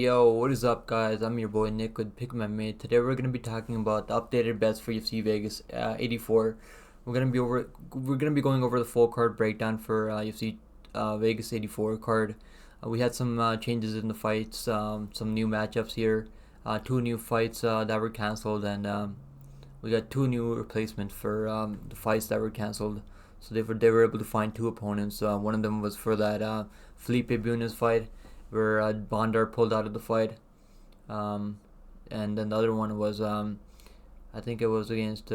Yo, what is up, guys? I'm your boy Nick with Pick My Mate. Today we're gonna be talking about the updated bets for UFC Vegas 84. We're gonna be going over the full card breakdown for UFC Vegas 84 card. We had some changes in the fights, some new matchups here, two new fights that were canceled, and we got two new replacements for the fights that were canceled. So they were able to find two opponents. One of them was for that Felipe Bunes fight, where Bondar pulled out of the fight, and then the other one was I think it was against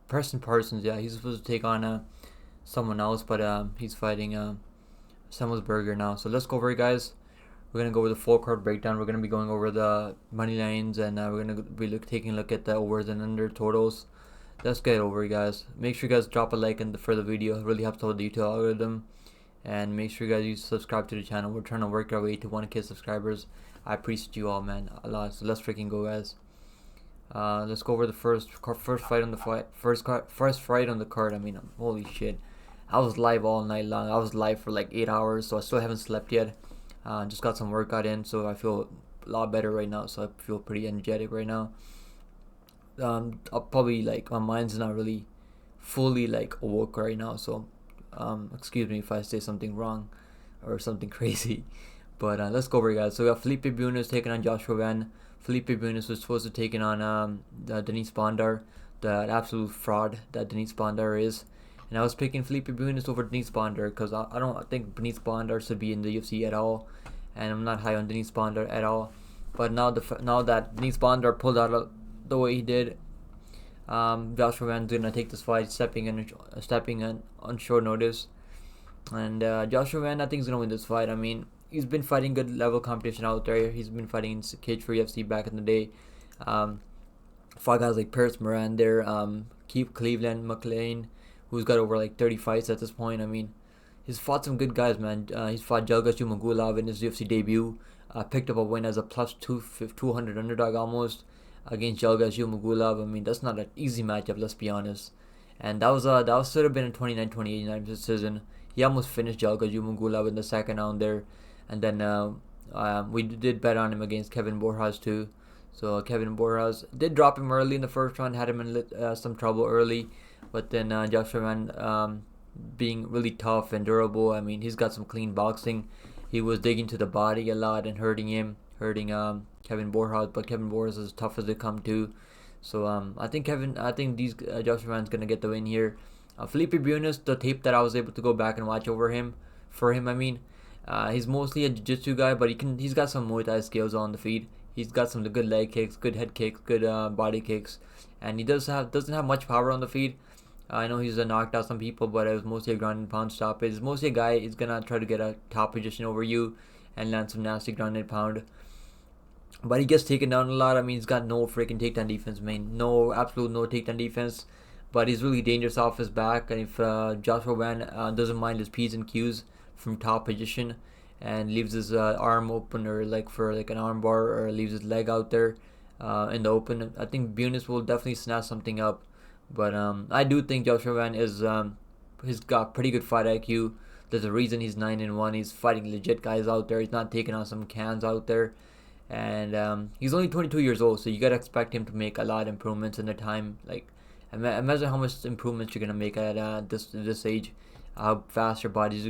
Preston Parsons. Yeah, he's supposed to take on someone else, but he's fighting Semelsberger now. So let's go over it, guys. We're gonna go over the full card breakdown. We're gonna be going over the money lines, and we're gonna be taking a look at the overs and under totals. Let's get over it, guys. Make sure you guys drop a like for the video. It really helps out the YouTube algorithm. And make sure you guys subscribe to the channel. We're trying to work our way to 1K subscribers. I appreciate you all, man, a lot. So let's freaking go, guys. Let's go over the first fight on the first fight on the card. I mean, holy shit, I was live all night long. I was live for like 8 hours, so I still haven't slept yet. Just got some workout in, so I feel a lot better right now. So I feel pretty energetic right now. I'll probably, like, my mind's not really fully like awoke right now, so excuse me if I say something wrong or something crazy, but let's go over it, guys. So we got Felipe Bunes taking on Joshua Van. Felipe Bunes was supposed to taking on Denise Bondar, the absolute fraud that Denise Bondar is, and I was picking Felipe Bunes over Denise Bondar because I don't think Denise Bondar should be in the UFC at all, and I'm not high on Denise Bondar at all. But now that Denise Bondar pulled out the way he did, Joshua Van's gonna take this fight, stepping in on short notice, and Joshua Van, I think, is gonna win this fight. I mean, he's been fighting good level competition out there. He's been fighting in cage for UFC back in the day. Fought guys like Paris Moran there, Keith Cleveland, McLean, who's got over like 30 fights at this point. I mean, he's fought some good guys, man. He's fought Jalgas Jumagulov in his UFC debut. Picked up a win as a plus 200 underdog almost against Jalgas Jumagulov. I mean, that's not an easy matchup, let's be honest. And that should have been a 29-28 decision. He almost finished Jalgas Jumagulov in the second round there, and then we did bet on him against Kevin Borjas too. So Kevin Borjas did drop him early in the first round, had him in some trouble early, but then Joshua Van, being really tough and durable. I mean, he's got some clean boxing. He was digging to the body a lot and hurting Kevin Borjas, but Kevin Borjas is as tough as they come too. So I think Joshua Van's gonna get the win here. Felipe Bunes, the tape that I was able to go back and watch over him, I mean, he's mostly a jiu-jitsu guy, but he's got some Muay Thai skills on the feet. He's got some good leg kicks, good head kicks, good body kicks, and he doesn't have much power on the feet. I know he's knocked out some people, but it was mostly a ground and pound stoppage. It's mostly a guy is gonna try to get a top position over you and land some nasty ground and pound. But he gets taken down a lot. I mean, he's got no freaking takedown defense, man. Absolute no takedown defense. But he's really dangerous off his back. And if Joshua Van doesn't mind his P's and Q's from top position and leaves his arm open, or like for like an arm bar, or leaves his leg out there in the open, I think Bunes will definitely snatch something up. But I do think Joshua Van he's got pretty good fight IQ. There's a reason he's 9-1. He's fighting legit guys out there. He's not taking on some cans out there. And he's only 22 years old, so you gotta expect him to make a lot of improvements in the time. Like, imagine how much improvements you're gonna make at this age, how fast your body is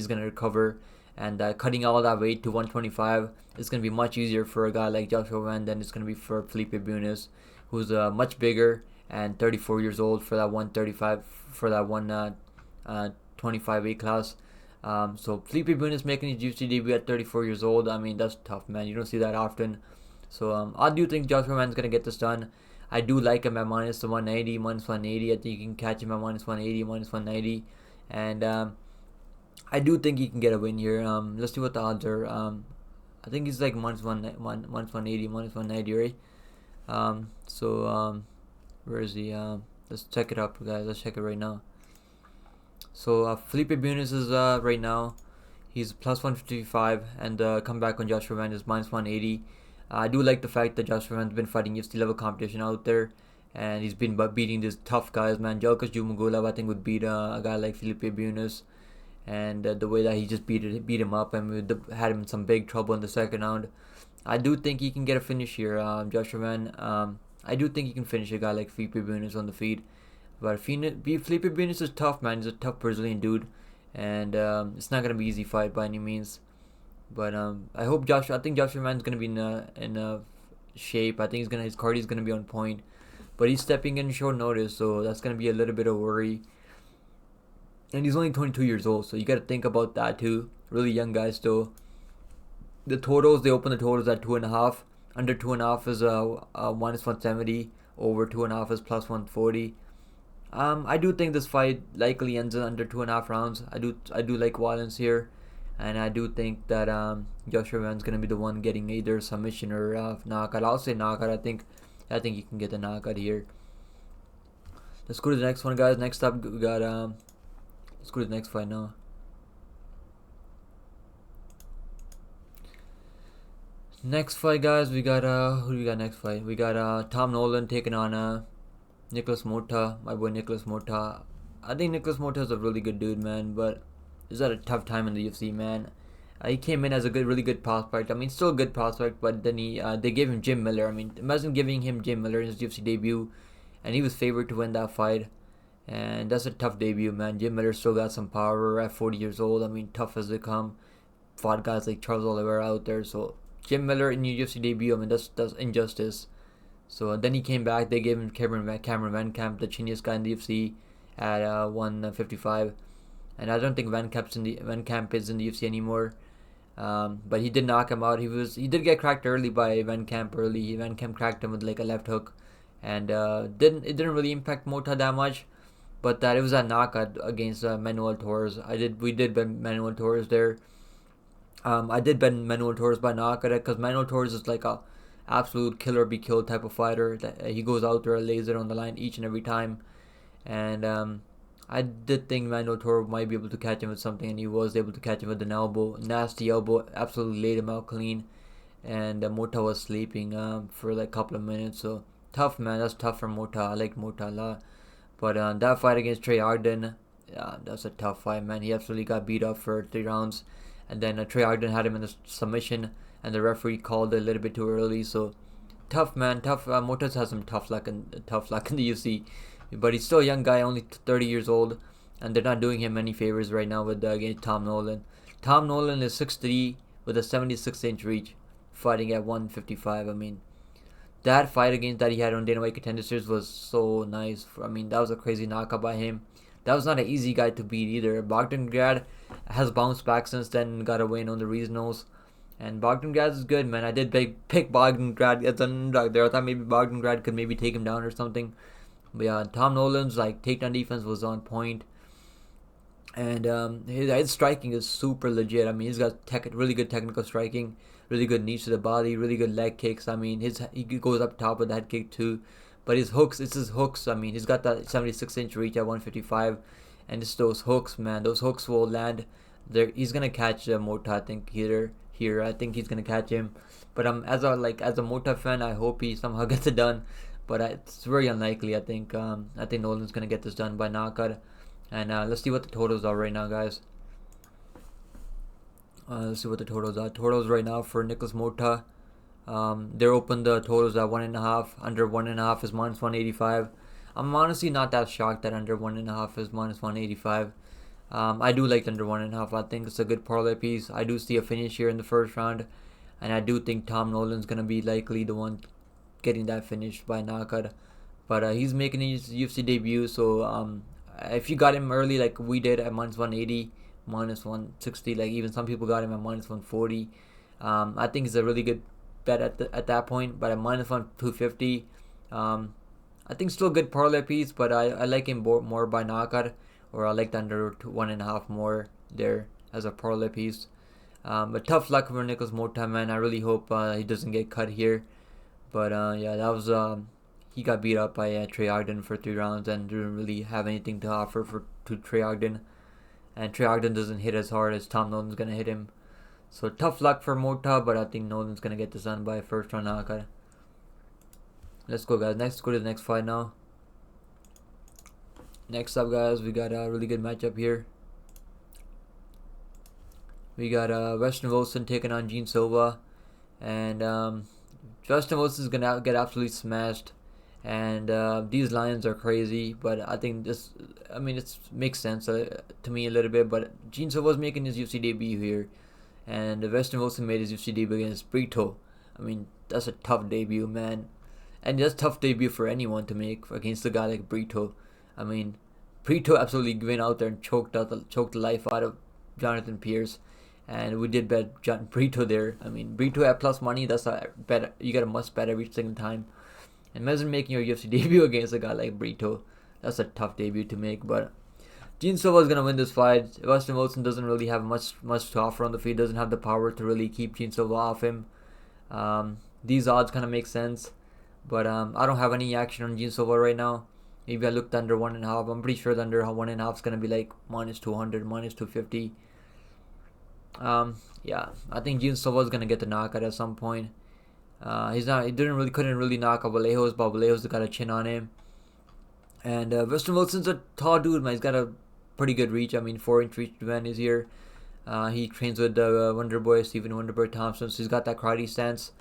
gonna recover, and cutting all that weight to 125 is gonna be much easier for a guy like Joshua Van than it's gonna be for Felipe Bunes, who's much bigger and 34 years old for that 135 125 weight class. So Felipe Bunes making his UFC debut at 34 years old. I mean, that's tough, man. You don't see that often. So I do think Joshua Man's gonna get this done. I do like him at minus 180, minus 180. I think you can catch him at minus 180, minus 190, and I do think he can get a win here. Let's see what the odds are. I think he's like minus 180, minus 190, right? Where is he? Let's check it up, guys. Let's check it right now. So Felipe Bunes is right now, he's plus 155, and comeback on Joshua Van is minus 180. I do like the fact that Joshua Van's been fighting UFC level competition out there, and he's been beating these tough guys, man. Jalkas Jumagulov, I think, would beat a guy like Felipe Bunes. and the way that he just beat him up and had him in some big trouble in the second round. I do think he can get a finish here, Joshua, man. I do think he can finish a guy like Felipe Bunes on the feet. But Felipe Bunes is tough, man. He's a tough Brazilian dude, and it's not gonna be easy fight by any means. But I think Joshua Man's gonna be in a shape. I think his cardio's gonna be on point. But he's stepping in short notice, so that's gonna be a little bit of worry. And he's only 22 years old, so you gotta think about that too. Really young guy still. The totals, they open the totals at 2.5. Under 2.5 is minus 170. Over 2.5 is plus 140. I do think this fight likely ends in under 2.5 rounds. I do like violence here, and I do think that Joshua Man's gonna be the one getting either submission or knockout. I'll say knockout. I think you can get the knockout here. Let's go to the next one, guys. Next up, we got let's go to the next fight now. Next fight, guys, we got who do we got next fight? We got Tom Nolan taking on Nikolas Motta, my boy Nikolas Motta. I think Nikolas Motta is a really good dude, man, but he's had a tough time in the UFC, man. He came in as a really good prospect. I mean, still a good prospect, but then they gave him Jim Miller. I mean, imagine giving him Jim Miller in his UFC debut, and he was favored to win that fight. And that's a tough debut, man. Jim Miller still got some power at 40 years old. I mean, tough as they come. Fought guys like Charles Oliveira out there, so Jim Miller in your UFC debut, I mean, that's injustice. So then he came back. They gave him Cameron Van Camp, the chiniest guy in the UFC, at 155. And I don't think Van Camp is in the UFC anymore. But he did knock him out. He did get cracked early by Van Camp early. Van Camp cracked him with like a left hook, and it didn't really impact Motta that much. But that it was a knockout against Manuel Torres. We did bet Manuel Torres there. I did bet Manuel Torres by knockout because Manuel Torres is like a absolute killer be killed type of fighter. That he goes out there and lays it on the line each and every time. And I did think Manuel Torres might be able to catch him with something, and he was able to catch him with an elbow, nasty elbow, absolutely laid him out clean. And Motta was sleeping for like a couple of minutes. So tough, man. That's tough for Motta. I like Motta a lot. But that fight against Trey Ogden, that's a tough fight, man. He absolutely got beat up for 3 rounds. And then Trey Ogden had him in the submission, and the referee called it a little bit too early. So tough, man. Tough. Motta has some tough luck in the UFC, but he's still a young guy, only 30 years old, and they're not doing him any favors right now with against Tom Nolan. Tom Nolan is 6'3" with a 76-inch reach, fighting at 155. I mean, that fight against that he had on Dana White Contender Series was so nice. I mean, that was a crazy knockout by him. That was not an easy guy to beat either. Bogdangrad has bounced back since then, got a win on the regionals. And Bogdangrad is good, man. I did pick Bogdangrad as an underdog there. I thought maybe Bogdangrad could maybe take him down or something. But yeah, Tom Nolan's like takedown defense was on point. And his striking is super legit. I mean, he's got really good technical striking, really good knees to the body, really good leg kicks. I mean, he goes up top with that kick too. But his hooks. I mean, he's got that 76-inch reach at 155, and it's those hooks, man. Those hooks will land. There, he's gonna catch Motta. I think here. I think he's gonna catch him. But as a Motta fan, I hope he somehow gets it done. But it's very unlikely. I think Nolan's gonna get this done by knockout. And let's see what the totals are right now, guys. Let's see what the totals are. Totals right now for Nikolas Motta. They're open the totals at 1.5. Under 1.5 is minus 185. I'm honestly not that shocked that under 1.5 is minus 185. I do like under 1.5. I think it's a good parlay piece. I do see a finish here in the first round, and I do think Tom Nolan's gonna be likely the one getting that finish by knockout. But he's making his UFC debut, so if you got him early like we did at minus 180, minus 160, like even some people got him at minus 140, I think it's a really good bet at that point. But at minus 250, I think still a good parlay piece, but I like him more by knockout, or I like the under 1.5 more there as a parlay piece. But tough luck for Nikolas Motta, man. I really hope he doesn't get cut here. But yeah, that was he got beat up by Trey Ogden for 3 rounds and didn't really have anything to offer to Trey Ogden. And Trey Ogden doesn't hit as hard as Tom Nolan's gonna hit him. So tough luck for Motta, but I think Nolan's gonna get this done by a first round knockout. Let's go, guys. Let's go to the next fight now. Next up, guys, we got a really good matchup here. We got Westin Wilson taking on Gene Silva, and Westin Wilson is gonna get absolutely smashed. And these lines are crazy, but I think it makes sense to me a little bit. But Gene Silva was making his UFC debut here, and Westin Wilson made his UFC debut against Brito. I mean, that's a tough debut, man. And that's a tough debut for anyone to make against a guy like Brito. I mean, Brito absolutely went out there and choked the life out of Jonathan Pierce. And we did bet Brito there. I mean, Brito at plus money, that's a bet. You got a must bet every single time. And imagine making your UFC debut against a guy like Brito. That's a tough debut to make. But Gene Silva is gonna win this fight. Westin Wilson doesn't really have much to offer on the field. Doesn't have the power to really keep Gene Silva off him. These odds kind of make sense, but I don't have any action on Gene Silva right now. Maybe I looked under 1.5. I'm pretty sure the under 1.5 is gonna be like minus 200, minus 250. Yeah, I think Gene Silva is gonna get the knockout at some point. He couldn't really knock out Bolaños, but Bolaños got a chin on him. And Westin Wilson's a tall dude, man. He's got a pretty good reach. I mean, 4-inch reach man is here. He trains with Wonder Boy, Stephen Wonderboy Thompson, so he's got that karate stance.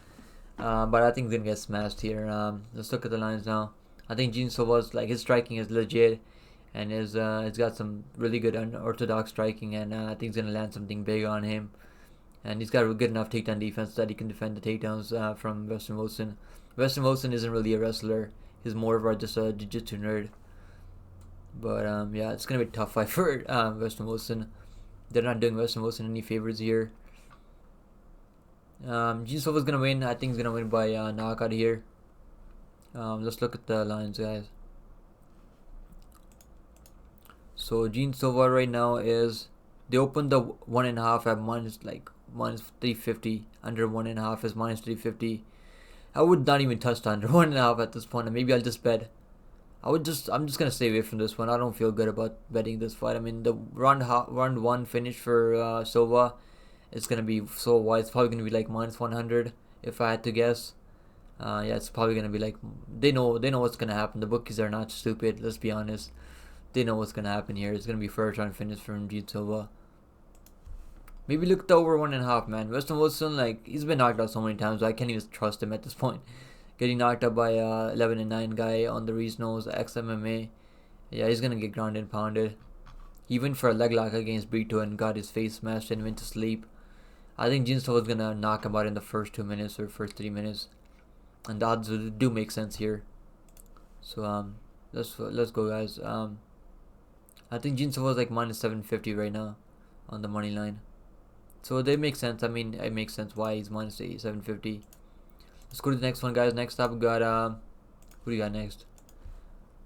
But I think he's gonna get smashed here. Let's look at the lines now. I think Gene Silva's his striking is legit, and he's got some really good unorthodox striking, and I think he's gonna land something big on him. And he's got a good enough takedown defense that he can defend the takedowns from Westin Wilson. Westin Wilson isn't really a wrestler. He's more of just a jiu-jitsu nerd. But yeah, it's gonna be a tough fight for Westin Wilson. They're not doing Westin Wilson any favors here. Gene Silva's gonna win. I think he's gonna win by knockout here. Let's look at the lines, guys. So Gene Silva right now they opened the 1.5 at minus 350. Under 1.5 is minus 350. I would not even touch the under 1.5 at this point, and maybe I'll just bet. I'm just gonna stay away from this one. I don't feel good about betting this fight. I mean, the round 1 finish for Silva is gonna be so wide. It's probably gonna be like minus 100 if I had to guess. Yeah, it's probably gonna be like they know what's gonna happen. The bookies are not stupid. Let's be honest. They know what's gonna happen here. It's gonna be first round finish from Gene Silva. Maybe look at the over 1.5, man. Westin Wilson, he's been knocked out so many times, I can't even trust him at this point. Getting knocked out by 11-9 guy on the regionals, ex-MMA. Yeah, he's gonna get grounded and pounded. He went for a leg lock against Brito and got his face smashed and went to sleep. I think Gene Silva's gonna knock him out in the first 2 minutes or first 3 minutes. And the odds do make sense here. So let's go, guys. I think Gene Silva's minus 750 right now on the money line. So they make sense. I mean, it makes sense why he's minus 750. Let's go to the next one, guys. Next up, we got who do we got next?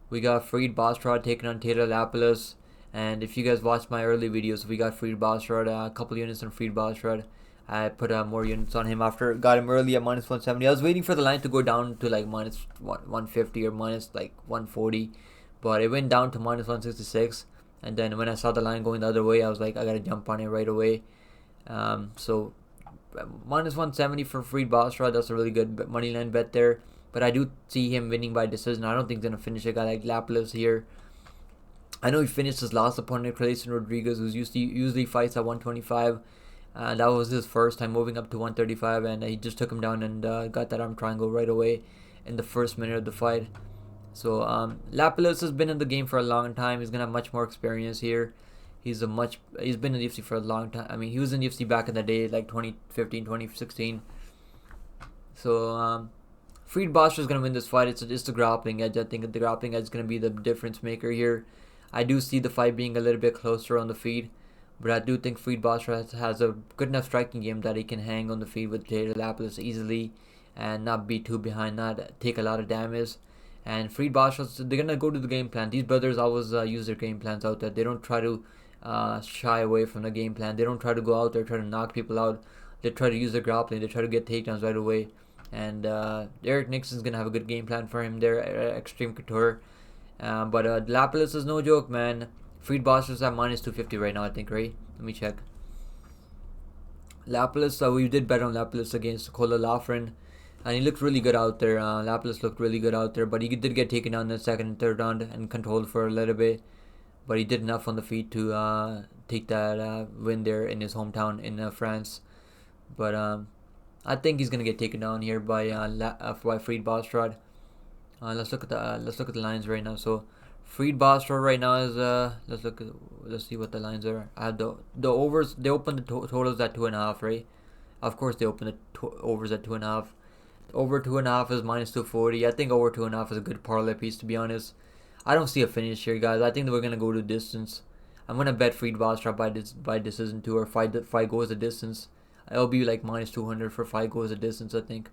We got Farid Basharat taking on Taylor Lapilus. And if you guys watched my early videos, we got Farid Basharat, a couple units on Farid Basharat. I put more units on him after got him early at minus 170. I was waiting for the line to go down to minus 150 or minus 140, but it went down to minus 166. And then when I saw the line going the other way, I was like, I gotta jump on it right away. So minus 170 for Farid Basharat, that's a really good money line bet there. But I do see him winning by decision. I don't think he's gonna finish a guy like Lapilus here. I know he finished his last opponent, Clayton Rodriguez, who usually fights at 125. That was his first time moving up to 135, and he just took him down and got that arm triangle right away in the first minute of the fight. So Lapilus has been in the game for a long time. He's gonna have much more experience here. He's been in the UFC for a long time. I mean, he was in the UFC back in the day, 2015, 2016. So Farid Basharat is gonna win this fight. It's the grappling edge. I think the grappling edge is gonna be the difference maker here. I do see the fight being a little bit closer on the feet, but I do think Farid Basharat has a good enough striking game that he can hang on the feet with Taylor Lapilus easily and not be too behind, not take a lot of damage. And Farid Basharat, they're gonna go to the game plan. These brothers always use their game plans out there. They don't try to shy away from the game plan. They don't try to go out there try to knock people out. They try to use their grappling. They try to get takedowns right away. And Eric Nixon's gonna have a good game plan for him there at Extreme Couture. But Lapilus is no joke, man. Farid Basharat's at minus 250 right now, I think, right? Let me check. Lapilus, we did bet on Lapilus against Cola Lafren, and he looked really good out there. Lapilus looked really good out there, but he did get taken down in the second and third round and controlled for a little bit. but he did enough on the feet to take that win there in his hometown in France. But I think he's gonna get taken down here by Farid Basharat. Let's look at the lines right now. So Farid Basharat right now is let's see what the lines are. I have the overs. They opened the totals at 2.5, right? Of course they opened the overs at 2.5. Over 2.5 is minus 240. I think over 2.5 is a good parlay piece, to be honest. I don't see a finish here, guys. I think that we're gonna go to distance. I'm gonna bet Farid Basharat by decision too, or five goals a distance. It'll be like minus 200 for 5 goals a distance, I think.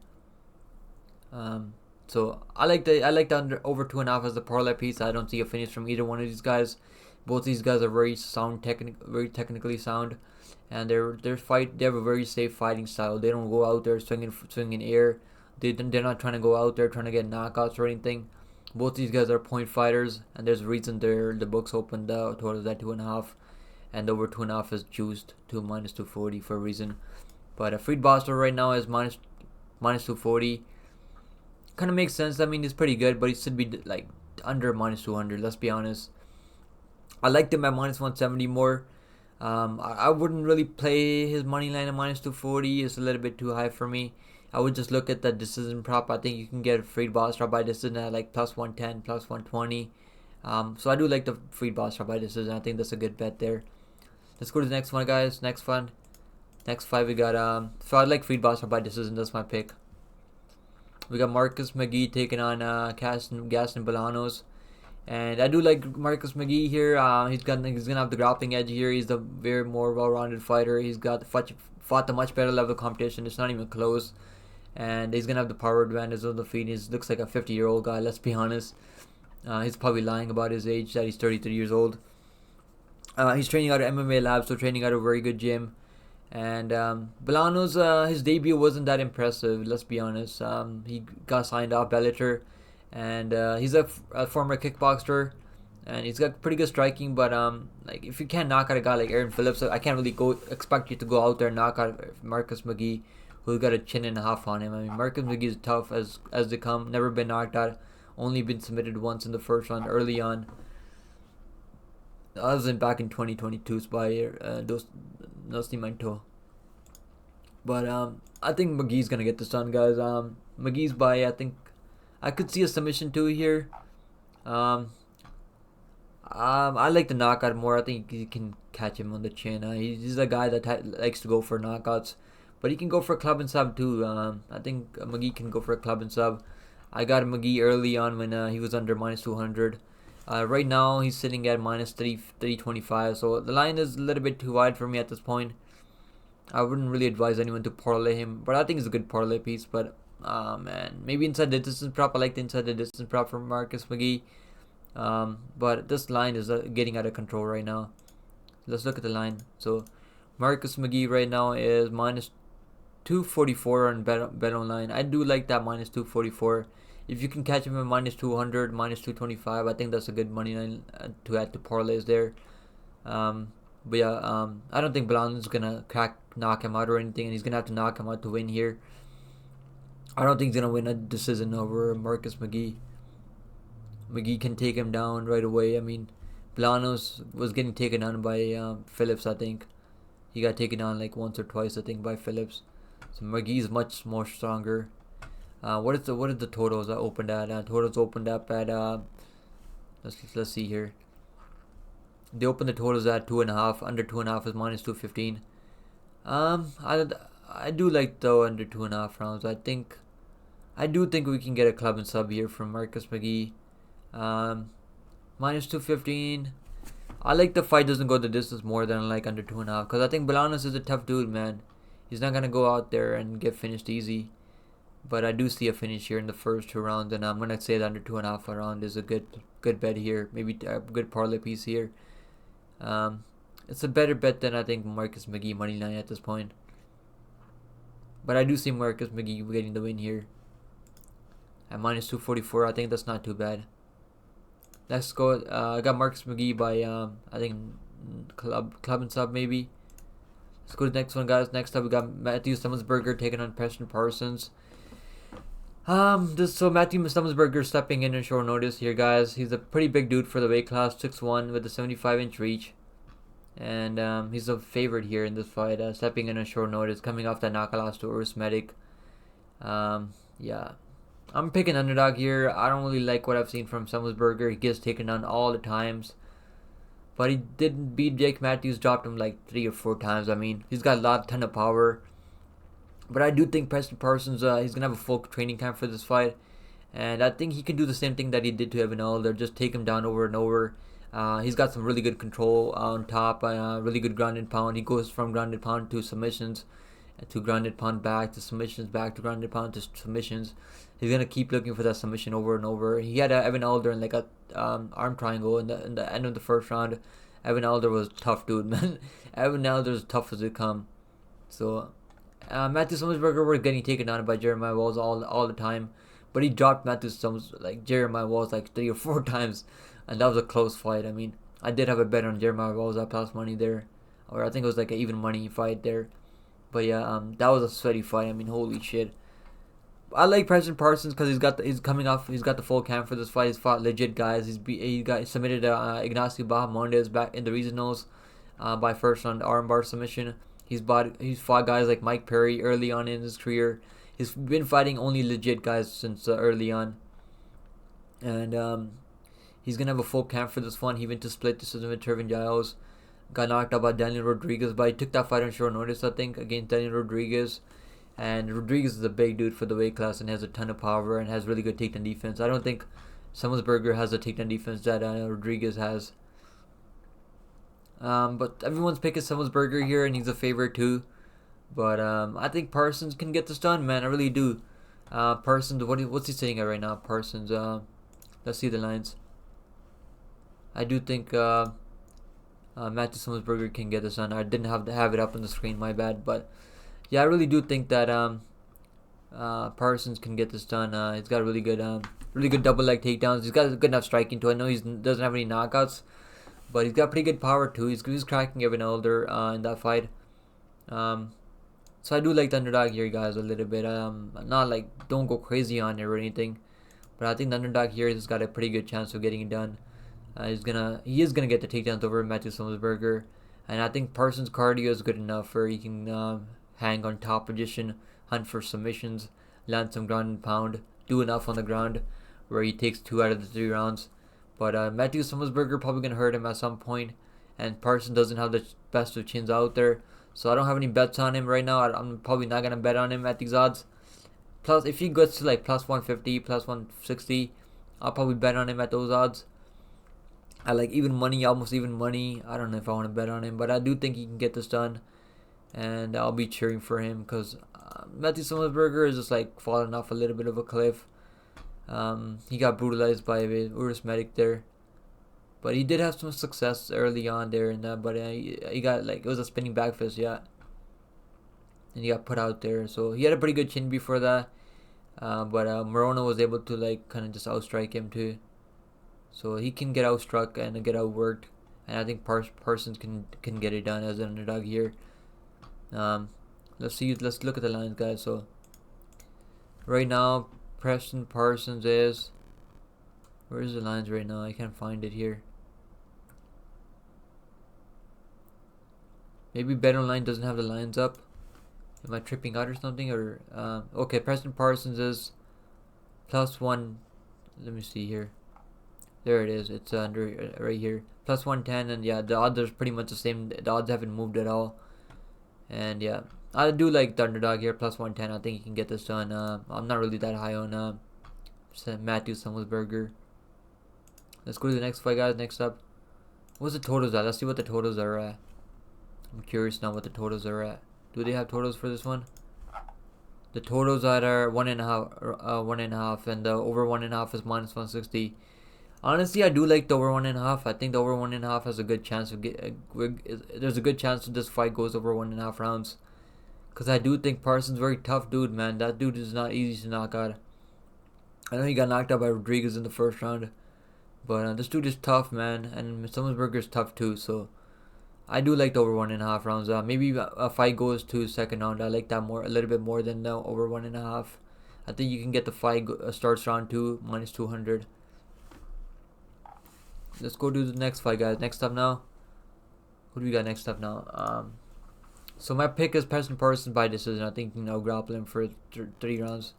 So I like the under over 2.5 as the parlay piece. I don't see a finish from either one of these guys. Both these guys are very technically sound, and they have a very safe fighting style. They don't go out there swinging air. They're not trying to go out there trying to get knockouts or anything. Both these guys are point fighters, and there's a reason the books opened the totals at 2.5, and over 2.5 is juiced to minus 240 for a reason. But Farid Basharat right now is minus 240. Kind of makes sense. I mean, he's pretty good, but he should be like under minus 200. Let's be honest. I liked him at minus 170 more. I wouldn't really play his money line at minus 240. It's a little bit too high for me. I would just look at the decision prop. I think you can get Farid Basharat by decision at like plus 110, plus 120. So I do like the Farid Basharat by decision. I think that's a good bet there. Let's go to the next one, guys. Next 5 we got so I like Farid Basharat by decision. That's my pick. We got McGhee taking on Gaston Bolaños. And I do like McGhee here. He's gonna have the grappling edge here. He's a very more well-rounded fighter. He's fought a much better level of competition. It's not even close. And he's gonna have the power advantage on the feet. He looks like a 50-year-old guy. Let's be honest. He's probably lying about his age, that he's 33 years old. He's training out of MMA Lab, so training out of a very good gym. And Bolaños, his debut wasn't that impressive. Let's be honest. He got signed off Bellator, and he's a former kickboxer, and he's got pretty good striking. But like if you can't knock out a guy like Aaron Phillips, I can't really expect you to go out there and knock out McGhee, who's got a chin and a half on him. I mean, McGhee is tough as they come. Never been knocked out. Only been submitted once in the first round early on. Other than back in 2022 by Nascimento. But I think McGhee's gonna get this done, guys. McGhee's by, I think I could see a submission too here. I like the knockout more. I think you can catch him on the chin. He's a guy that likes to go for knockouts, but he can go for a club and sub too. I think McGhee can go for a club and sub. I got McGhee early on when he was under minus 200. Right now he's sitting at minus 325, so the line is a little bit too wide for me at this point. I wouldn't really advise anyone to parlay him, but I think it's a good parlay piece. But man, maybe inside the distance prop. I like the inside the distance prop from McGhee. But this line is getting out of control right now. Let's look at the line. So McGhee right now is minus 244 on bet online. I do like that minus 244. If you can catch him at minus 200, minus 225, I think that's a good money line to add to parlays there. But yeah, I don't think Bolaños is gonna knock him out or anything, and he's gonna have to knock him out to win here. I don't think he's gonna win a decision over McGhee. McGhee can take him down right away. I mean, Bolaños was getting taken down by Phillips. I think he got taken down like once or twice. I think by Phillips. So McGhee is much more stronger. What is the totals that opened at? Totals opened up at let's see here. They opened the totals at 2.5. Under 2.5 is minus 215. I do like the under 2.5 rounds. I do think we can get a club and sub here from McGhee. Minus 215. I like the fight doesn't go the distance more than like under 2.5, because I think Bolaños is a tough dude, man. He's not gonna go out there and get finished easy. But I do see a finish here in the first 2 rounds, and I'm gonna say that under 2.5 round is a good bet here. Maybe a good parlay piece here. It's a better bet than I think McGhee money line at this point. But I do see McGhee getting the win here at minus 244. I think that's not too bad. Let's go. I got McGhee by I think club and sub maybe. Let's go to the next one, guys. Next up we got Matheus Semelsberger taking on Preston Parsons. So Matheus Semelsberger stepping in short notice here, guys. He's a pretty big dude for the weight class, 6'1" with a 75-inch reach. And he's a favorite here in this fight, stepping in short notice, coming off that knockout to Urs Medic. Yeah. I'm picking underdog here. I don't really like what I've seen from Semelsberger. He gets taken down all the times. But he didn't beat Jake Matheus, dropped him like 3 or 4 times. I mean, he's got a ton of power. But I do think Preston Parsons, he's going to have a full training camp for this fight. And I think he can do the same thing that he did to Evan Elder, just take him down over and over. He's got some really good control on top, really good ground and pound. He goes from ground and pound to submissions, to ground and pound back to submissions, back to ground and pound to submissions. He's gonna keep looking for that submission over and over. He had Evan Elder in like a arm triangle in the end of the first round. Evan Elder was tough, dude, man. Evan Elder's tough as it come. So Matheus Semelsberger was getting taken down by Jeremiah Walls all the time, but he dropped Jeremiah Walls like 3 or 4 times, and that was a close fight. I mean, I did have a bet on Jeremiah Walls. I plus money there, or I think it was like an even money fight there. But yeah, that was a sweaty fight. I mean, holy shit. I like Preston Parsons because he's got the full camp for this fight. He's fought legit guys. He got submitted Ignacio Bahamondes back in the regionals by first round armbar submission. He's fought guys like Mike Perry early on in his career. He's been fighting only legit guys since early on, and he's gonna have a full camp for this one. He went to split decision with Trevin Giles. Got knocked out by Daniel Rodriguez, but he took that fight on short notice, I think, against Daniel Rodriguez. And Rodriguez is a big dude for the weight class and has a ton of power and has really good takedown defense. I don't think Semelsberger has the takedown defense that Rodriguez has. But everyone's picking Semelsberger here, and he's a favorite too. But I think Parsons can get this done, man. I really do. Parsons, what's he sitting at right now? Parsons, let's see the lines. I do think Matheus Semelsberger can get this done. I didn't have it up on the screen, my bad. But yeah, I really do think that Parsons can get this done. He's got really good double leg takedowns. He's got good enough striking too. I know he doesn't have any knockouts, but he's got pretty good power too. He's cracking Evan Elder in that fight. So I do like the underdog here, guys, a little bit. Not like don't go crazy on it or anything, but I think the underdog here has got a pretty good chance of getting it done. He is gonna get the takedowns over Matheus Semelsberger, and I think Parsons' cardio is good enough where he can hang on top position, hunt for submissions, land some ground and pound, do enough on the ground where he takes 2 out of the 3 rounds. But Matheus Semelsberger probably gonna hurt him at some point, and Parsons doesn't have the best of chins out there, so I don't have any bets on him right now. I'm probably not gonna bet on him at these odds. Plus, if he gets to like plus 150, plus 160, I'll probably bet on him at those odds. I like even money, almost even money. I don't know if I want to bet on him, but I do think he can get this done, and I'll be cheering for him because Matheus Semelsberger is just like falling off a little bit of a cliff. He got brutalized by Urs Medic there, but he did have some success early on there, and but he got like, it was a spinning back fist, yeah, and he got put out there. So he had a pretty good chin before that, but Morona was able to like kind of just outstrike him too. So he can get outstruck and get outworked, and I think Parsons can get it done as an underdog here. Let's look at the lines, guys. So right now, Preston Parsons is, where's the lines right now? I can't find it here. Maybe BetOnline doesn't have the lines up. Am I tripping out or something? Or okay, Preston Parsons is +1. Let me see here. There it is. It's under right here. +110, and yeah, the odds are pretty much the same. The odds haven't moved at all. And yeah, I do like the underdog here, +110. I think he can get this done. I'm not really that high on Matheus Semelsberger. Let's go to the next fight, guys. Next up, what's the totals at? Let's see what the totals are at. I'm curious now what the totals are at. Do they have totals for this one? The totals are 1.5, 1.5, and the over 1.5 is -160. Honestly, I do like the over 1.5. I think the over 1.5 has a good chance of there's a good chance that this fight goes over 1.5 rounds. Cause I do think Parsons very tough dude, man. That dude is not easy to knock out. I know he got knocked out by Rodriguez in the first round, but this dude is tough, man. And Semelsberger is tough too. So I do like the over 1.5 rounds. Maybe a fight goes to second round. I like that a little bit more than the over 1.5. I think you can get the fight starts round 2 minus 200. Let's go do the next fight, guys. Next up now. Who do we got next up now? So my pick is Preston Parsons by decision. I think grapple him for 3 rounds.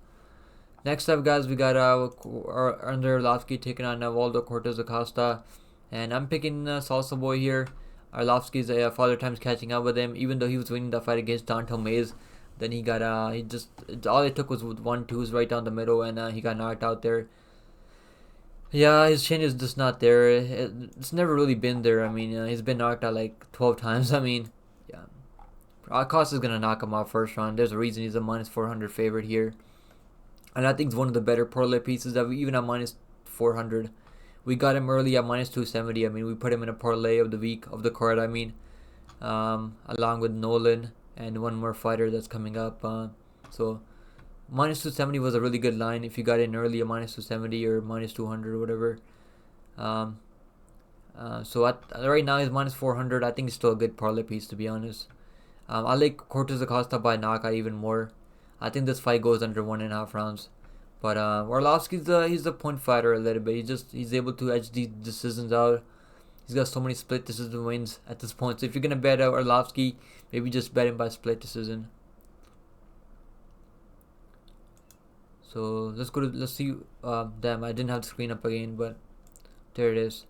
Next up, guys, we got Arlovski taking on Waldo Cortes-Acosta, and I'm picking Salsa Boy here. Arlovski's father time's catching up with him, even though he was winning that fight against Dontel Mays. Then he got all it took was 1-2s right down the middle, and he got knocked out there. Yeah, his chin is just not there. It's never really been there. I mean, he's been knocked out like 12 times. I mean, yeah. Acosta's gonna knock him out first round. There's a reason he's a minus 400 favorite here. And I think it's one of the better parlay pieces that we even at minus 400. We got him early at minus 270. I mean, we put him in a parlay of the week, of the card, I mean. Along with Nolan and one more fighter that's coming up. So, minus 270 was a really good line if you got in early at minus 270 or minus 200 or whatever. So, right now he's minus 400. I think it's still a good parlay piece, to be honest. I like Cortes-Acosta by knockout even more. I think this fight goes under 1.5 rounds. But Arlovski's he's a point fighter a little bit. He's able to edge these decisions out. He's got so many split decision wins at this point. So if you're gonna bet Arlovski, maybe just bet him by split decision. So let's see. Damn, I didn't have the screen up again, but there it is.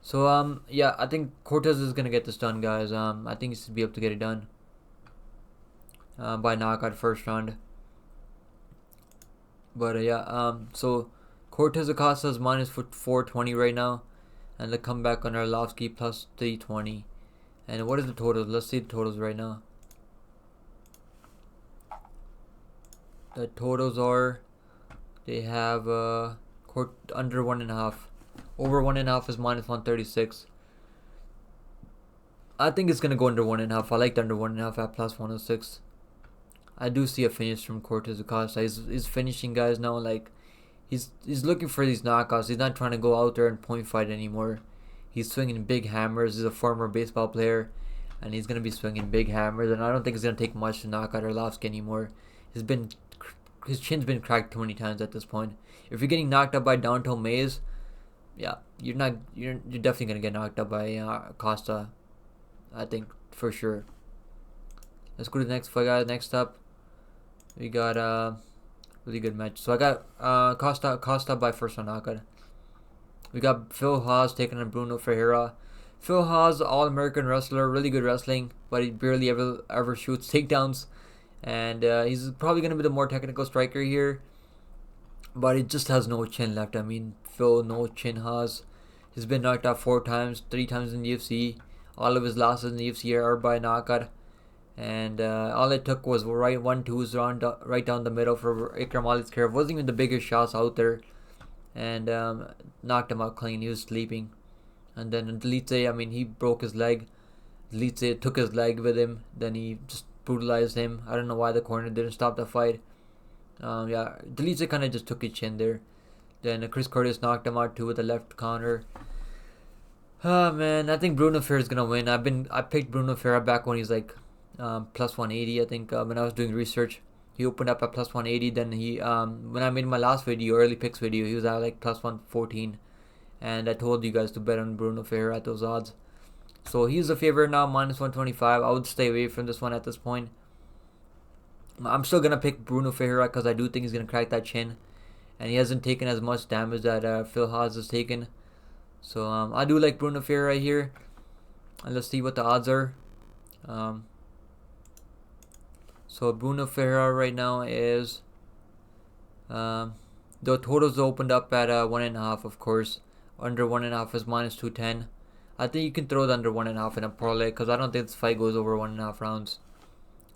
So yeah, I think Cortez is gonna get this done, guys. I think he should be able to get it done. By knockout first round. But yeah, so Cortes-Acosta is minus 420 right now, and the comeback on Arlovski plus 320. And what is the total? Let's see the totals right now. The totals are, they have under 1.5. Over 1.5 is minus 136. I think it's gonna go under 1.5. I like the under 1.5 at plus 106. I do see a finish from Cortes-Acosta. He's finishing guys now. Like he's looking for these knockouts. He's not trying to go out there and point fight anymore. He's swinging big hammers. He's a former baseball player, and he's gonna be swinging big hammers. And I don't think it's gonna take much to knock out Arlovski anymore. His chin's been cracked too many times at this point. If you're getting knocked out by Dontel Mays, yeah, you're definitely gonna get knocked out by Acosta. I think for sure. Let's go to the next fight, guys. Next up, we got a really good match. So I got Costa by first round knockout. We got Phil Hawes taking on Bruno Ferreira. Phil Hawes, all-American wrestler, really good wrestling, but he barely ever shoots takedowns. And he's probably going to be the more technical striker here. But he just has no chin left. I mean, Phil, no chin has. He's been knocked out 4 times, 3 times in the UFC. All of his losses in the UFC are by knockout. And all it took was 1-2s right down the middle for Ikram Alizkar. Wasn't even the biggest shots out there. And knocked him out clean. He was sleeping. And then Delitze, I mean, he broke his leg. Delitze took his leg with him. Then he just brutalized him. I don't know why the corner didn't stop the fight. Yeah, Delitze kind of just took his chin there. Then Chris Curtis knocked him out too with the left counter. Oh man, I think Bruno Ferreira is gonna win. I picked Bruno Ferreira back when he's like plus 180. I think when I was doing research, he opened up at plus 180. Then he when I made my last video, early picks video, he was at like plus 114. And I told you guys to bet on Bruno Ferreira at those odds. So he's a favorite now, minus 125. I would stay away from this one at this point. I'm still going to pick Bruno Ferreira because I do think he's going to crack that chin. And he hasn't taken as much damage that Phil Hawes has taken. So I do like Bruno Ferreira here. And let's see what the odds are. So Bruno Ferreira right now is... the totals opened up at 1.5, of course. Under 1.5 is minus 210. I think you can throw the under 1.5 in a parlay because I don't think this fight goes over 1.5 rounds.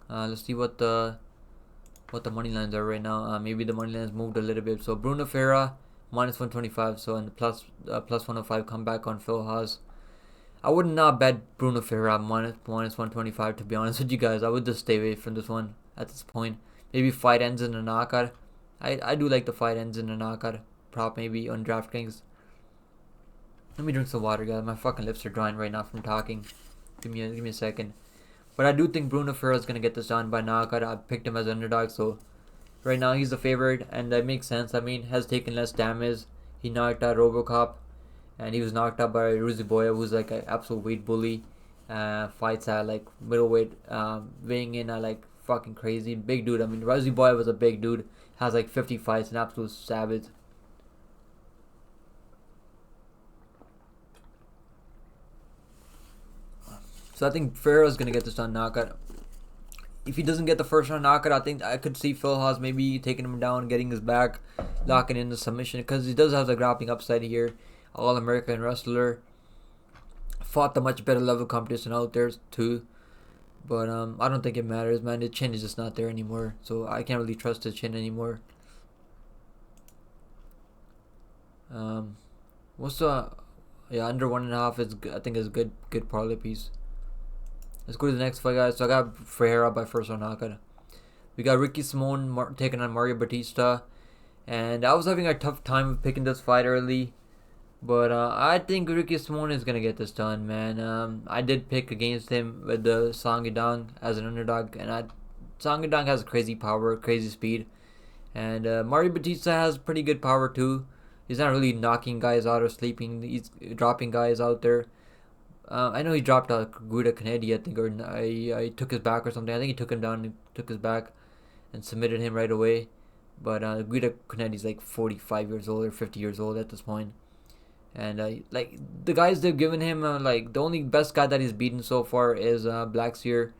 Let's see what the money lines are right now. Maybe the money lines moved a little bit. So Bruno Ferreira minus 125. So and the plus 105 comeback on Phil Hawes. I would not bet Bruno Ferreira minus 125 to be honest with you guys. I would just stay away from this one at this point. Maybe fight ends in a knockout. I do like the fight ends in a knockout prop maybe on DraftKings. Let me drink some water, guys. My fucking lips are drying right now from talking. Give me a second. But I do think Bruno Ferreira is gonna get this done by knockout. I picked him as underdog, so Right now he's the favorite, and that makes sense. I mean, has taken less damage. He knocked out Robocop, and he was knocked out by Ruziboya, who's like an absolute weight bully. Fights at like middleweight, weighing in at like fucking crazy. Big dude. I mean, Ruziboya was a big dude. Has like 50 fights, an absolute savage. So I think Ferreira's gonna get this on knockout. If he doesn't get the first round knockout, I think I could see Phil Hawes maybe taking him down, getting his back, locking in the submission, because he does have the grappling upside here. All-American wrestler. Fought the much better level competition out there too. But I don't think it matters, man. His chin is just not there anymore. So I can't really trust his chin anymore. What's the... Yeah, under 1.5 is, I think, is a good parlay piece. Let's go to the next fight, guys. So I got Ferreira by first round knockout. We got Ricky Simón taking on Mario Bautista. And I was having a tough time picking this fight early. But I think Ricky Simón is going to get this done, man. I did pick against him with the Song Yadong as an underdog. And Song Yadong has crazy power, crazy speed. And Mario Bautista has pretty good power too. He's not really knocking guys out or sleeping. He's dropping guys out there. I know he dropped Guida Kennedy, I think, or I took his back or something. I think he took him down and took his back and submitted him right away. But Guida Kennedy's like 45 years old or 50 years old at this point. And like the guys they've given him, like the only best guy that he's beaten so far is Blackshear.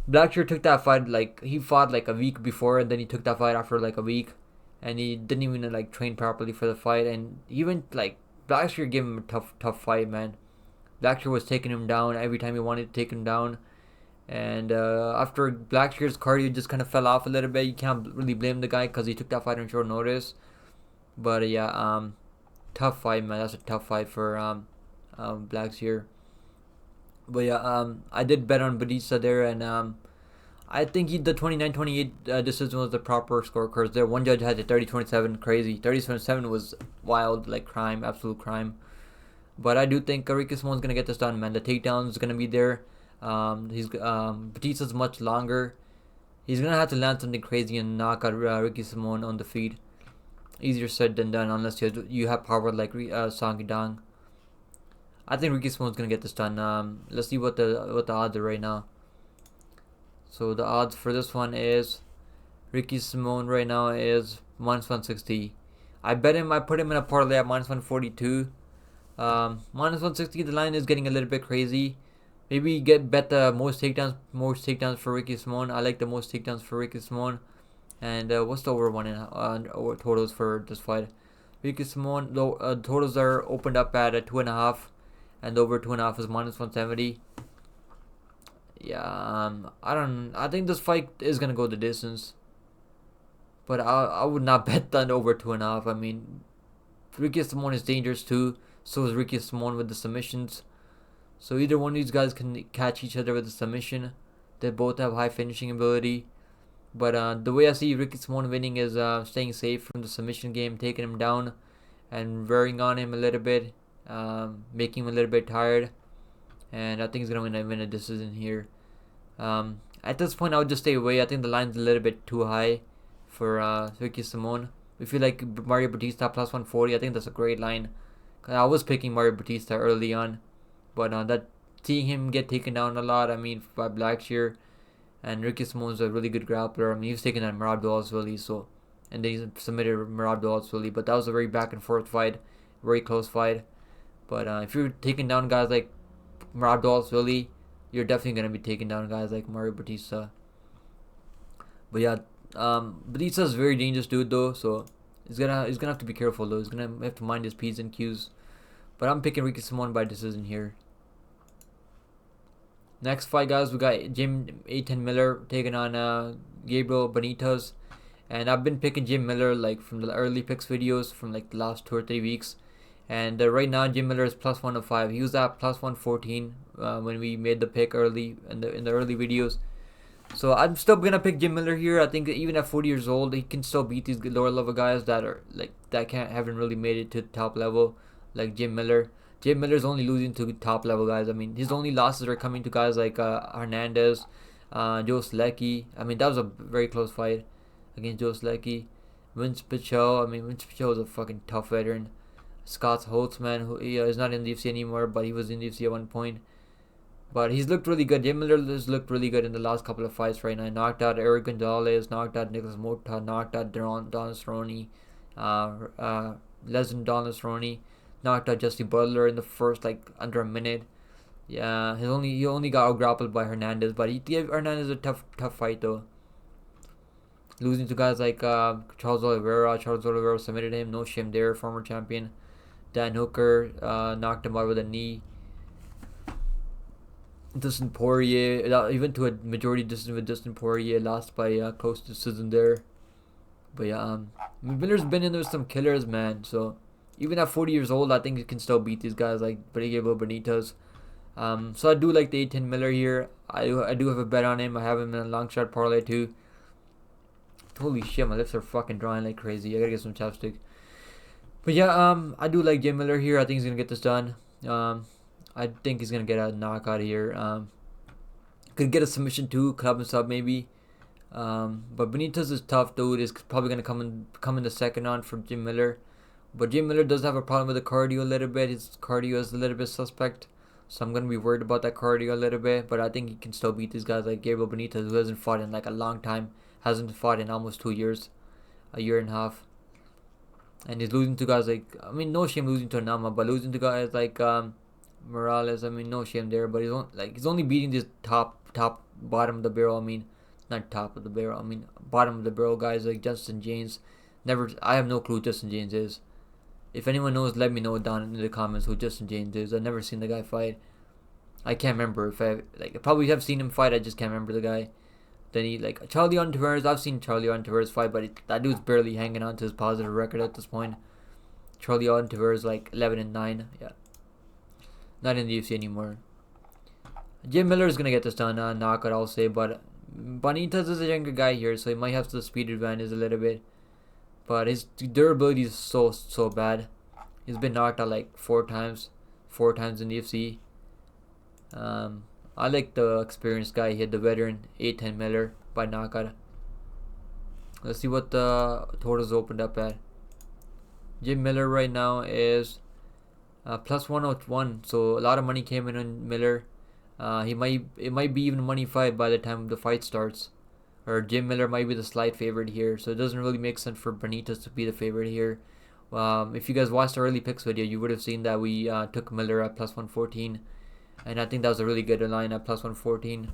Blackshear took that fight, like he fought like a week before, and then he took that fight after like a week, and he didn't even like train properly for the fight. And even like Blackshear gave him a tough fight, man. Blackshear was taking him down every time he wanted to take him down. And after Blackshear's cardio just kind of fell off a little bit, you can't really blame the guy because he took that fight on short notice. But yeah, tough fight, man. That's a tough fight for Blackshear. But yeah, I did bet on Bautista there, and I think the 29-28 decision was the proper scorecards there. One judge had a 30-27, crazy. 30-27 was wild, like crime, absolute crime. But I do think Ricky Simón's gonna get this done, man. The takedown's gonna be there. Bautista's much longer. He's gonna have to land something crazy and knock out Ricky Simón on the feet. Easier said than done, unless you have power like Song Yadong. I think Ricky Simón's gonna get this done. Let's see what the odds are right now. So the odds for this one is Ricky Simón right now is -160. I bet him. I put him in a parlay at -142. -160. The line is getting a little bit crazy. Maybe bet the most takedowns for Ricky Simón. I like the most takedowns for Ricky Simón. And what's the over one and over totals for this fight? Ricky Simón, totals are opened up at 2.5, and over 2.5 is -170. Yeah, I think this fight is gonna go the distance, but I would not bet that over 2.5. I mean, Ricky Simón is dangerous too. So is Ricky Simón with the submissions. So either one of these guys can catch each other with a submission. They both have high finishing ability. But the way I see Ricky Simón winning is staying safe from the submission game, taking him down and wearing on him a little bit, making him a little bit tired. And I think he's going to win a decision here. At this point, I would just stay away. I think the line's a little bit too high for Ricky Simón. If you like Mario Bautista +140, I think that's a great line. I was picking Mario Bautista early on, but seeing him get taken down a lot, I mean, by Blackshear, and Ricky Simón's a really good grappler. I mean, he was taking on Merab Dvalishvili, so, and then he submitted Merab Dvalishvili, but that was a very back and forth fight, very close fight. But if you're taking down guys like Merab Dvalishvili, you're definitely gonna be taking down guys like Mario Bautista. But yeah, Bautista's a very dangerous dude though, so he's gonna have to be careful though. He's gonna have to mind his P's and Q's. But I'm picking Ricky Simón by decision here. Next fight, guys, we got Jim A10 Miller taking on Gabriel Benítez. And I've been picking Jim Miller like from the early picks videos from like the last 2 or 3 weeks. And right now Jim Miller is +105. He was at +114 when we made the pick early in the early videos. So I'm still gonna pick Jim Miller here. I think even at 40 years old, he can still beat these lower level guys that haven't really made it to the top level, like Jim Miller. Jim Miller's only losing to top level guys. I mean, his only losses are coming to guys like Hernandez, Joe Selecki. I mean, that was a very close fight. against Joe Slecki. Vince Pichot, Vince Pichot is a fucking tough veteran. Scott Holtzman, who is not in the UFC anymore, but he was in the UFC at one point. But he's looked really good. Jim Miller has looked really good in the last couple of fights right now. Knocked out Eric Gonzalez, knocked out Nicholas Motta, knocked out Don Cerrone, Leslie Don Cerrone, knocked out Jesse Butler in the first under a minute. Yeah, he only got out grappled by Hernandez, but he gave Hernandez a tough fight though. Losing to guys like Charles Oliveira. Charles Oliveira submitted him, no shame there, former champion. Dan Hooker knocked him out with a knee. Dustin Poirier, even to a majority distance with Dustin Poirier, lost by close decision there. But yeah, Miller's been in there with some killers, man. So even at 40 years old, I think he can still beat these guys like Benítez. So I do like the 8-10 Miller here. I do have a bet on him. I have him in a long shot parlay too. Holy shit, my lips are fucking drying like crazy. I gotta get some chapstick. But yeah, I do like Jim Miller here. I think he's gonna get this done. I think he's gonna get a knockout here. Could get a submission too, club and sub maybe. But Benítez is tough, dude. Is probably gonna come in the second round for Jim Miller. But Jim Miller does have a problem with the cardio a little bit. His cardio is a little bit suspect. So I'm gonna be worried about that cardio a little bit. But I think he can still beat these guys like Gabriel Benítez, who hasn't fought in like a long time. Hasn't fought in almost 2 years, a year and a half. And he's losing to guys like, no shame losing to Nama, but losing to guys like Morales, no shame there. But he's only beating this top bottom of the barrel. Not top of the barrel. Bottom of the barrel guys like Justin James. I have no clue who Justin James is. If anyone knows, let me know down in the comments who Justin James is. I've never seen the guy fight. I can't remember if I probably have seen him fight. I just can't remember the guy. Then Charlie Tavares. I've seen Charlie Tavares fight, but that dude's barely hanging on to his positive record at this point. Charlie Tavares 11-9. Yeah, not in the UFC anymore. Jim Miller is gonna get this done. Knockout, I'll say, but Benítez is a younger guy here, so he might have the speed advantage a little bit. But his durability is so bad. He's been knocked out like four times in the UFC. I like the experienced guy here, the veteran 8-10 Miller by knockout. Let's see what the totals opened up at. Jim Miller right now is plus 101, so a lot of money came in on Miller. It might be even a money fight by the time the fight starts. Or Jim Miller might be the slight favorite here, so it doesn't really make sense for Benítez to be the favorite here. If you guys watched the early picks video, you would have seen that we took Miller at plus 114. And I think that was a really good line at plus 114.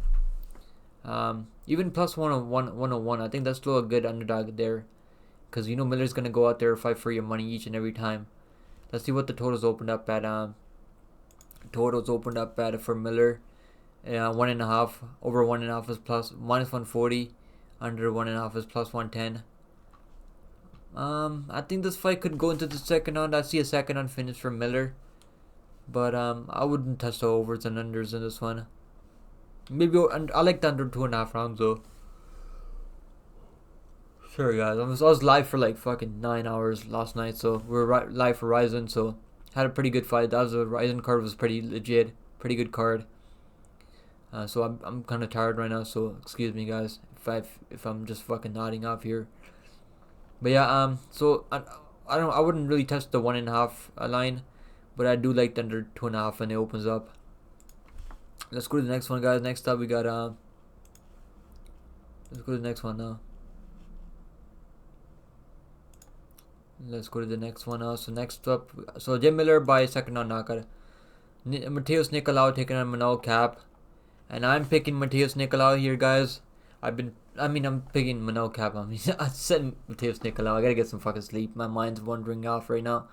Even plus 101, I think that's still a good underdog there. Because Miller's going to go out there and fight for your money each and every time. Let's see what the totals opened up at. For Miller. 1.5. Over 1.5 is minus 140. Under 1.5 is plus 110. I think this fight could go into the second round. I see a second round finish for Miller. But I wouldn't touch the overs and unders in this one. Maybe I like the under 2.5 rounds though. Sorry guys, I was live for like fucking 9 hours last night, so we were live for Ryzen, so had a pretty good fight. That was a Ryzen card, was pretty legit, pretty good card. So I'm kind of tired right now, so excuse me guys if I'm just fucking nodding off here. But yeah, so I wouldn't really touch the 1.5 line. But I do like the under 2.5 when it opens up. Let's go to the next one, guys. Next up, we got let's go to the next one now. Let's go to the next one now. So next up, Jim Miller by second round knockout. Matheus Nicolau taking on Manel Kape, and I'm picking Matheus Nicolau here, guys. I'm picking Manel Kape. I said Matheus Nicolau. I gotta get some fucking sleep. My mind's wandering off right now.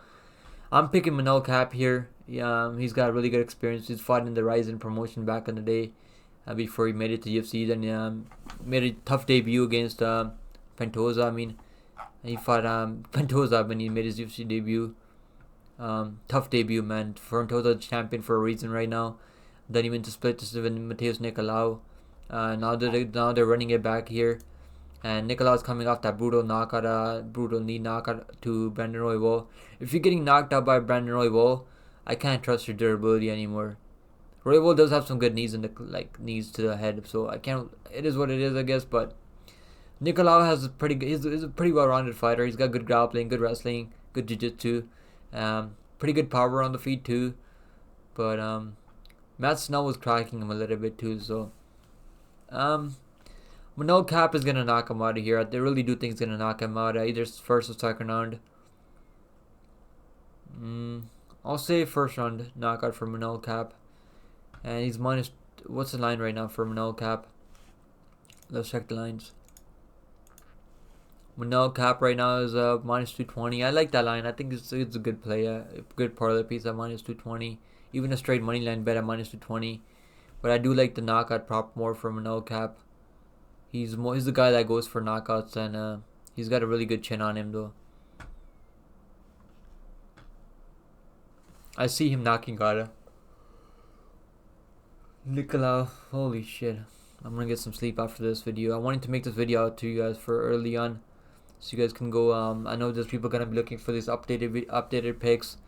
I'm picking Manel Kape here. He's got really good experience. He's fought in the Ryzen promotion back in the day before he made it to UFC. Then made a tough debut against Pantoja. He fought Pantoja when he made his UFC debut. Tough debut, man. Pantoja champion for a reason right now. Then he went to split decision with Matheus Nicolau. Now they're running it back here. And Nicolau's coming off that brutal knee knockout to Brandon Royval. If you're getting knocked out by Brandon Royval, I can't trust your durability anymore. Royval does have some good knees in the knees to the head, so I can't. It is what it is, I guess. But Nicolau has he's a pretty well-rounded fighter. He's got good grappling, good wrestling, good jiu-jitsu, pretty good power on the feet too. But Matt Snow was cracking him a little bit too. So Manel Kape is gonna knock him out of here. I really do think he's gonna knock him out either first or second round. I'll say first round knockout for Manel Kape, and he's minus. What's the line right now for Manel Kape? Let's check the lines. Manel Kape right now is minus 220. I like that line. I think it's a good play. A good part of the piece at minus 220. Even a straight money line bet at minus 220. But I do like the knockout prop more for Manel Kape. He's the guy that goes for knockouts, and he's got a really good chin on him though. I see him knocking out Nicolau. Holy shit. I'm gonna get some sleep after this video. I wanted to make this video out to you guys for early on, so you guys can go. I know there's people gonna be looking for these updated picks,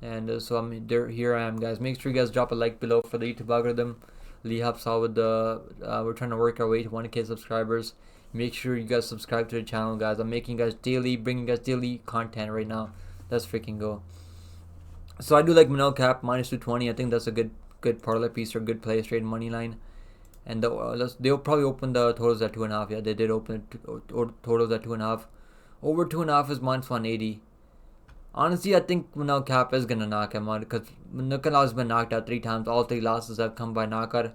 and so here I am, guys. Make sure you guys drop a like below for the YouTube algorithm. Really helps out with the. We're trying to work our way to 1K subscribers. Make sure you guys subscribe to the channel, guys. I'm bringing you guys daily content right now. Let's freaking go. So I do like Manel Kape minus 220. I think that's a good parlay piece or good play, straight money line. And they'll probably open the totals at 2.5. Yeah, they did open totals at 2.5. Over 2.5 is minus 180. Honestly, I think Manel Kape is gonna knock him out because Nicolas has been knocked out 3 times. All 3 losses have come by knockout.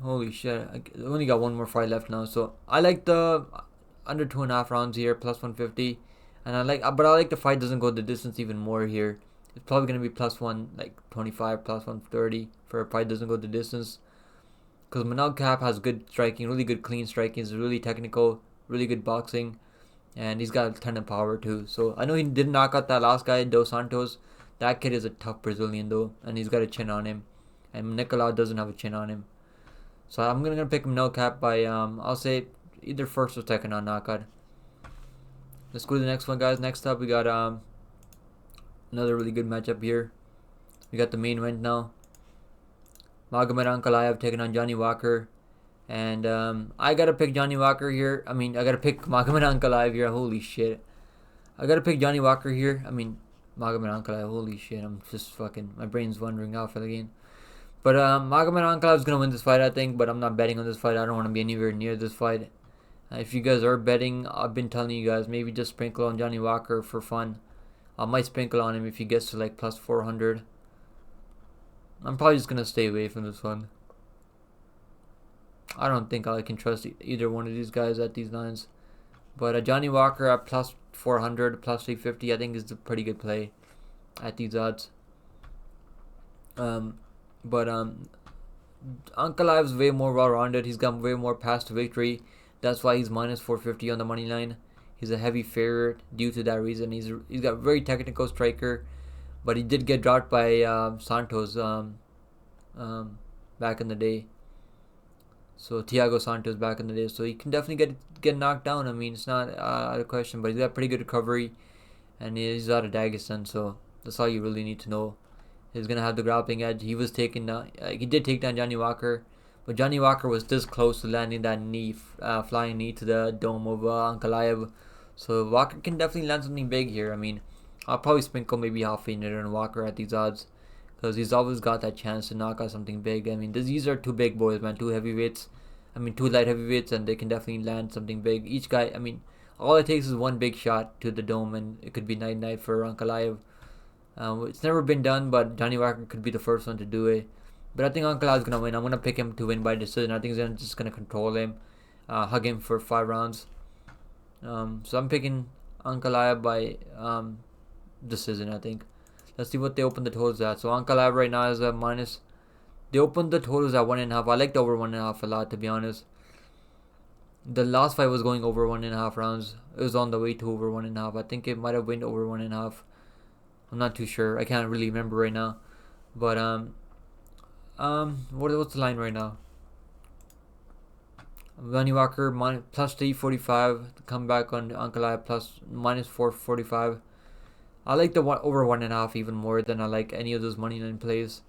Holy shit! I only got one more fight left now, so I like the under 2.5 rounds here, plus 150. And I like the fight doesn't go the distance even more here. It's probably gonna be plus 125, plus 130 for a fight doesn't go the distance. Because Manel Kape has good striking, really good clean striking. He's really technical, really good boxing, and he's got a ton of power too. So I know he didn't knock out that last guy, Dos Santos. That kid is a tough Brazilian though, and he's got a chin on him. And Nicolau doesn't have a chin on him. So I'm gonna pick Manel Kape by I'll say either first or second on knockout. Let's go to the next one, guys. Next up, we got another really good matchup here. We got the main event now. Ankalaev taking on Johnny Walker. And I gotta pick Johnny Walker here. I gotta pick Ankalaev here. Holy shit. I gotta pick Johnny Walker here. Ankalaev. Holy shit. I'm just fucking... My brain's wandering out for the game. But Ankalaev is gonna win this fight, I think. But I'm not betting on this fight. I don't want to be anywhere near this fight. If you guys are betting, I've been telling you guys, maybe just sprinkle on Johnny Walker for fun. I might sprinkle on him if he gets to like plus 400. I'm probably just going to stay away from this one. I don't think I can trust either one of these guys at these lines. But Johnny Walker at plus 400, plus 350, I think is a pretty good play at these odds. Ankalaev is way more well-rounded. He's got way more paths to victory. That's why he's minus 450 on the money line. He's a heavy favorite due to that reason. He's got a very technical striker, but he did get dropped by Santos back in the day. So Thiago Santos back in the day. So he can definitely get knocked down. It's not out of question, but he's got pretty good recovery, and he's out of Dagestan. So that's all you really need to know. He's gonna have the grappling edge. He was taken down. He did take down Johnny Walker. But Johnny Walker was this close to landing that knee, flying knee to the dome of Ankalaev. So Walker can definitely land something big here. I'll probably sprinkle maybe half a unit on Walker at these odds, because he's always got that chance to knock out something big. These are 2 big boys, man. 2 heavyweights. 2 light heavyweights, and they can definitely land something big. Each guy, all it takes is one big shot to the dome, and it could be night-night for Ankalaev. It's never been done, but Johnny Walker could be the first one to do it. But I think Ankalaev is going to win. I'm going to pick him to win by decision. I think he's just going to control him, hug him for 5 rounds. So I'm picking Ankalaev by decision, I think. Let's see what they open the totals at. So Ankalaev right now is a minus. They opened the totals at 1.5. I like the over 1.5 a lot, to be honest. The last fight was going over 1.5 rounds. It was on the way to over 1.5. I think it might have went over 1.5. I'm not too sure. I can't really remember right now. But what's the line right now? Johnny Walker plus 345. Come back on Ankalaev plus minus 445. I like the over 1.5 even more than I like any of those money line plays.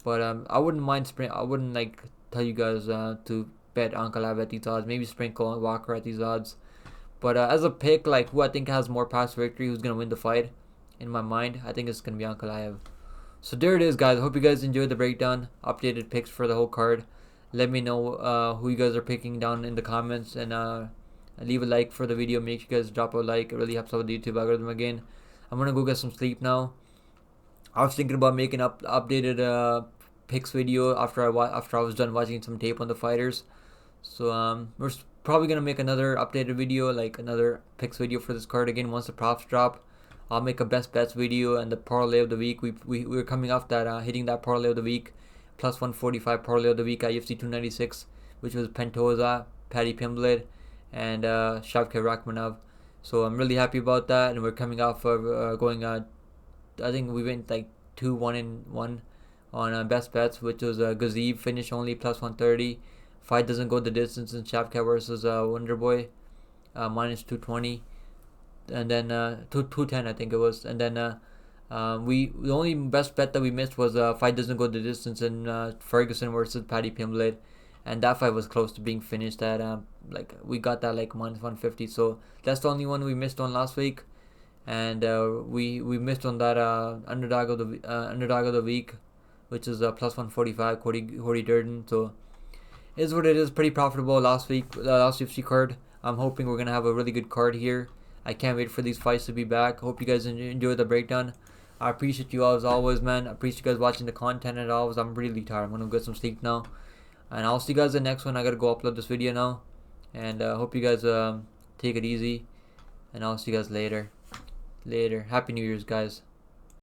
But I wouldn't mind I wouldn't like tell you guys to bet Ankalaev at these odds. Maybe sprinkle Walker at these odds. But as a pick, like who I think has more past victory, who's gonna win the fight, in my mind, I think it's gonna be Ankalaev. So there it is, guys. Hope you guys enjoyed the breakdown, updated picks for the whole card. Let me know who you guys are picking down in the comments, and leave a like for the video. Make sure you guys drop a like. It really helps out the YouTube algorithm again. I'm gonna go get some sleep now. I was thinking about making updated picks video after I was done watching some tape on the fighters. So we're probably gonna make another updated video, like another picks video for this card again once the props drop. I'll make a best bets video and the parlay of the week. We're coming off that hitting that parlay of the week, plus 145 parlay of the week at UFC 296, which was Pentoza, Paddy Pimblett, and Shavkat Rakhmonov. So I'm really happy about that, and we're coming off of going. I think we went like 2-1-1 on best bets, which was Gaziv finish only plus 130. Fight doesn't go the distance in Shavkat versus Wonderboy, minus 220. And then 210 I think it was, and then the only best bet that we missed was fight doesn't go the distance in Ferguson versus Paddy Pimblett, and that fight was close to being finished at like we got that like minus 150. So that's the only one we missed on last week, and we missed on that underdog of the week, which is plus 145 Cody Durden. So is what it is. Pretty profitable last week, last UFC card. I'm hoping we're gonna have a really good card here. I can't wait for these fights to be back. Hope you guys enjoy the breakdown. I appreciate you all as always, man. I appreciate you guys watching the content and always. I'm really tired. I'm gonna get some sleep now, and I'll see you guys in the next one. I gotta go upload this video now, and hope you guys take it easy, and I'll see you guys later. Happy New Year's, guys.